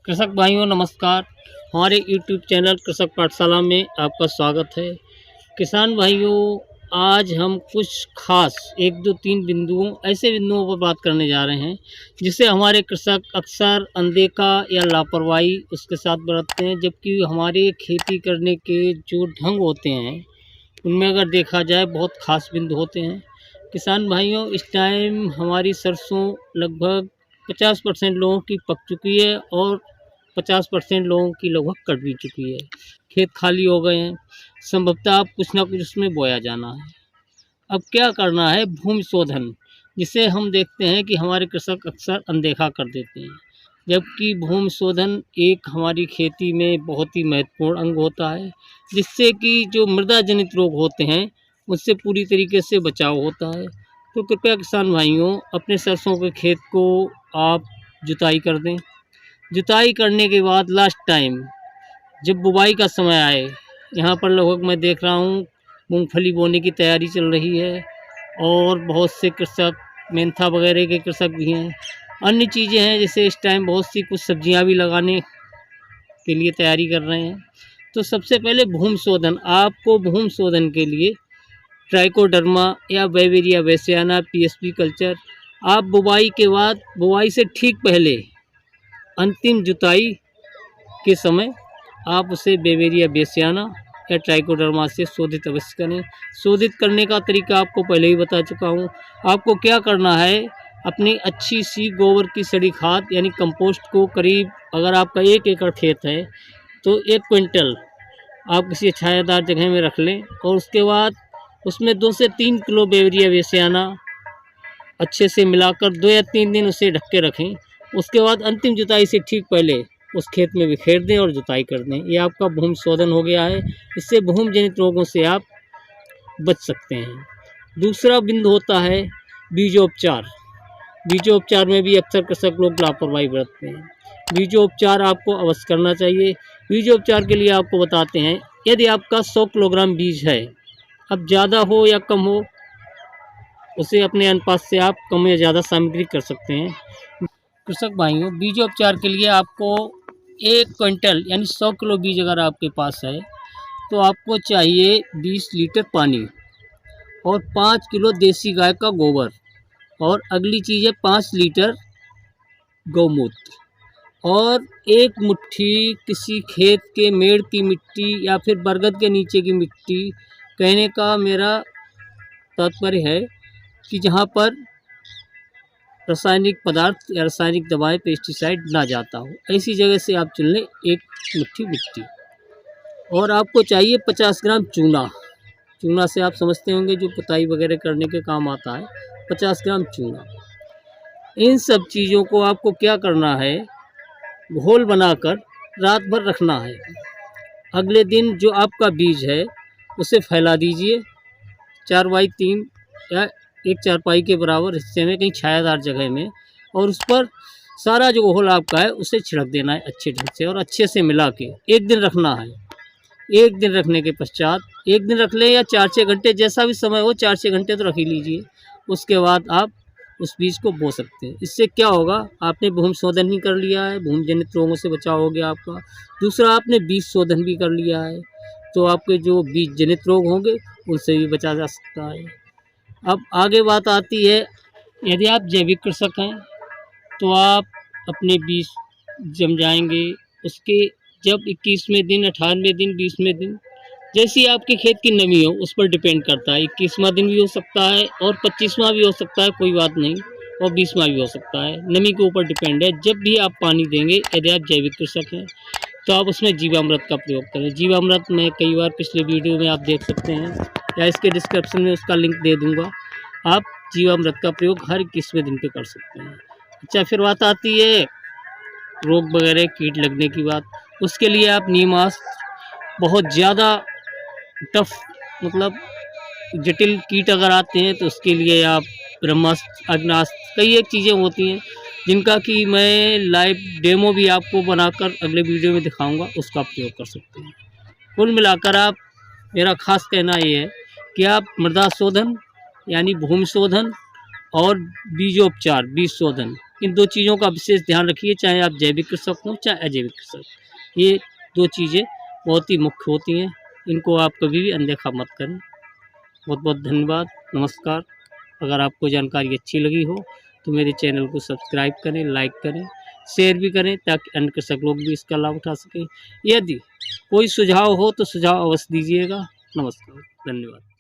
कृषक भाइयों नमस्कार। हमारे यूट्यूब चैनल कृषक पाठशाला में आपका स्वागत है। किसान भाइयों, आज हम कुछ खास 1 2 3 ऐसे बिंदुओं पर बात करने जा रहे हैं जिसे हमारे कृषक अक्सर अनदेखा या लापरवाही उसके साथ बरतते हैं, जबकि हमारे खेती करने के जो ढंग होते हैं उनमें अगर देखा जाए बहुत खास बिंदु होते हैं। किसान भाइयों, इस टाइम हमारी सरसों लगभग 50% लोगों की पक चुकी है और 50% लोगों की लगभग कट भी चुकी है। खेत खाली हो गए हैं, संभवतः अब कुछ ना कुछ उसमें बोया जाना है। अब क्या करना है? भूमि शोधन, जिसे हम देखते हैं कि हमारे कृषक अक्सर अनदेखा कर देते हैं, जबकि भूमि शोधन एक हमारी खेती में बहुत ही महत्वपूर्ण अंग होता है, जिससे कि जो मृदा जनित रोग होते हैं उससे पूरी तरीके से बचाव होता है। तो कृपया किसान भाइयों, अपने सरसों के खेत को आप जुताई कर दें। जुताई करने के बाद लास्ट टाइम जब बुवाई का समय आए, यहाँ पर लगभग मैं देख रहा हूँ मूंगफली बोने की तैयारी चल रही है और बहुत से कृषक मेंथा वगैरह के कृषक भी हैं। अन्य चीज़ें हैं, जैसे इस टाइम बहुत सी कुछ सब्जियां भी लगाने के लिए तैयारी कर रहे हैं। तो सबसे पहले भूमि शोधन, आपको भूमि शोधन के लिए ट्राइकोडर्मा या बेवेरिया बेसियाना पीएसपी कल्चर, आप बुवाई के बाद, बुवाई से ठीक पहले अंतिम जुताई के समय आप उसे बेवेरिया बेसियाना या ट्राइकोडर्मा से शोधित अवश्य करें। शोधित करने का तरीका आपको पहले ही बता चुका हूँ। आपको क्या करना है, अपनी अच्छी सी गोबर की सड़ी खाद यानी कंपोस्ट को करीब, अगर आपका 1 एकड़ खेत है तो 1 क्विंटल आप किसी छायादार जगह में रख लें और उसके बाद उसमें 2 से 3 किलो बेवेरिया बेसियाना अच्छे से मिलाकर 2 या 3 दिन उसे ढक के रखें। उसके बाद अंतिम जुताई से ठीक पहले उस खेत में बिखेर दें और जुताई कर दें। ये आपका भूमि शोधन हो गया है। इससे भूमि जनित रोगों से आप बच सकते हैं। दूसरा बिंदु होता है बीजोपचार। बीजोपचार में भी अक्सर कृषक लोग लापरवाही बरतते हैं। बीजोपचार आपको अवश्य करना चाहिए। बीजोपचार के लिए आपको बताते हैं, यदि आपका 100 किलोग्राम बीज है, अब ज़्यादा हो या कम हो, उसे अपने अनुपात से आप कम या ज़्यादा सामग्री कर सकते हैं। कृषक भाइयों, बीजोपचार के लिए आपको 1 क्विंटल यानी 100 किलो बीज अगर आपके पास है तो आपको चाहिए 20 लीटर पानी और 5 किलो देसी गाय का गोबर, और अगली चीज़ है 5 लीटर गौमूत्र और 1 मुट्ठी किसी खेत के मेड़ की मिट्टी या फिर बरगद के नीचे की मिट्टी। कहने का मेरा तात्पर्य है कि जहाँ पर रासायनिक पदार्थ या रासायनिक दवाएं, पेस्टिसाइड ना जाता हो, ऐसी जगह से आप चुन लें 1 मुट्ठी मिट्टी। और आपको चाहिए 50 ग्राम चूना। चूना से आप समझते होंगे जो पुताई वगैरह करने के काम आता है, 50 ग्राम चूना। इन सब चीज़ों को आपको क्या करना है, घोल बनाकर रात भर रखना है। अगले दिन जो आपका बीज है उसे फैला दीजिए 4x3 या 1 चारपाई के बराबर हिस्से में, कहीं छायादार जगह में, और उस पर सारा जो घोल आपका है उसे छिड़क देना है अच्छे ढंग से और अच्छे से मिला के 1 दिन रखना है। 1 दिन रखने के पश्चात, 1 दिन रख लें या 4-6 घंटे, जैसा भी समय हो, 4-6 घंटे तो रख ही लीजिए। उसके बाद आप उस बीज को बो सकते हैं। इससे क्या होगा, आपने भूमि शोधन भी कर लिया है, भूमि जनित रोगों से बचाव हो गया आपका। दूसरा, आपने बीज शोधन भी कर लिया है, तो आपके जो बीज जनित रोग होंगे उनसे भी बचा जा सकता है। अब आगे बात आती है, यदि आप जैविक कृषक हैं तो आप अपने बीज जम जाएंगे उसके जब 21वें दिन, 18वें दिन, 20वें दिन, जैसी आपके खेत की नमी हो उस पर डिपेंड करता है। 21वां दिन भी हो सकता है और 25वां भी हो सकता है, कोई बात नहीं, और 20वां भी हो सकता है, नमी के ऊपर डिपेंड है। जब भी आप पानी देंगे, यदि आप जैविक कृषक हैं तो आप उसमें जीवामृत का प्रयोग करें। जीवामृत मैं कई बार पिछले वीडियो में आप देख सकते हैं या इसके डिस्क्रिप्शन में उसका लिंक दे दूँगा। आप जीवामृत का प्रयोग हर 21वें दिन पे कर सकते हैं। अच्छा, फिर बात आती है रोग वगैरह, कीट लगने की बात। उसके लिए आप नीमास्त्र, बहुत ज़्यादा टफ मतलब जटिल कीट अगर आते हैं तो उसके लिए आप ब्रह्मास्त्र, अग्नास्त्र, कई एक चीज़ें होती हैं जिनका कि मैं लाइव डेमो भी आपको बनाकर अगले वीडियो में दिखाऊंगा, उसका प्रयोग कर सकते हैं। कुल मिलाकर आप, मेरा खास कहना ये है कि आप मृदा शोधन यानी भूमि शोधन और बीजोपचार, बीज शोधन, इन 2 चीज़ों का विशेष ध्यान रखिए, चाहे आप जैविक कृषक हों, चाहे अजैविक कृषक। ये 2 चीज़ें बहुत ही मुख्य होती हैं, इनको आप कभी भी अनदेखा मत करें। बहुत-बहुत धन्यवाद, नमस्कार। अगर आपको जानकारी अच्छी लगी हो, तो मेरे चैनल को सब्सक्राइब करें, लाइक करें, शेयर भी करें ताकि अन्य कृषक लोग भी इसका लाभ उठा सकें। यदि कोई सुझाव हो तो सुझाव अवश्य दीजिएगा। नमस्कार, धन्यवाद।